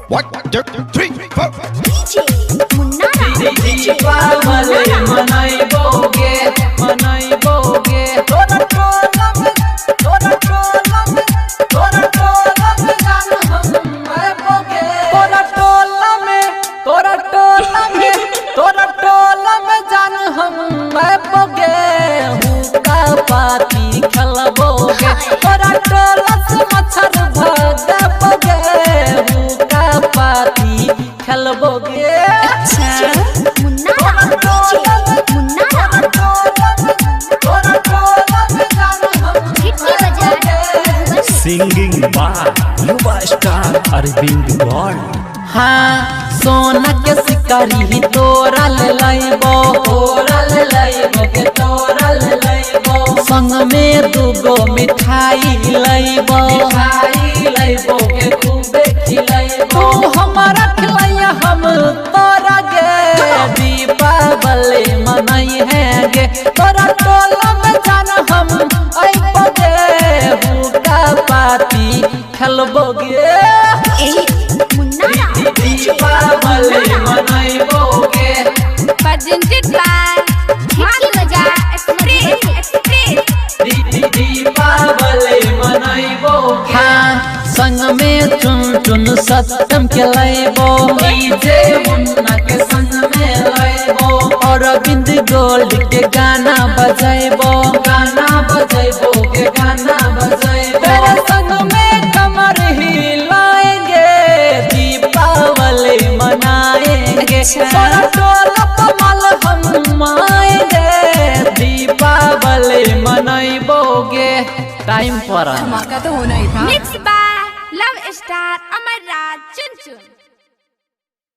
1 2 3 4 DJ मुन्ना दीपावली मनाइबोगे मनाइबोगे तोरा टोला में जान हम आइबोगे तोरा टोला में जान हम आइबोगे हुक्का पाती खेलबोगे तोरा टोला से मच्छर भगाबोगे हुक्का पाती खेलबोगे सिंगिंग बाय युवा स्टार अरविंद गौड़। हाँ सोना के शिकारी ही तोरा ले लाइबो संग में दूगो मिठाई लाइबो के खूबे खिलाइबो हमारा खिलाइया हम तोरा गे दीपावली मनाई है गे तोरा टोला में जान हम आइबो गे हुक्का पाती खेलबोगे दीपावली मनाइबोगे presented by दीपावली मनाइबोगे हाँ संग में चुन चुन सत्यम के लाइबो डीजे मुन्ना के संग में लाइबो और अरविंद गोल्ड के गाना बजाइबो तेरे संग में कमर हिलाएंगे दीपावली मनाएंगे सारा टोला कमाल हम आएंगे दीपावली मनाइबोगे टाइम पर धमाका तो होना ही था। Mixed by Love Star अमर राज चुन चुन।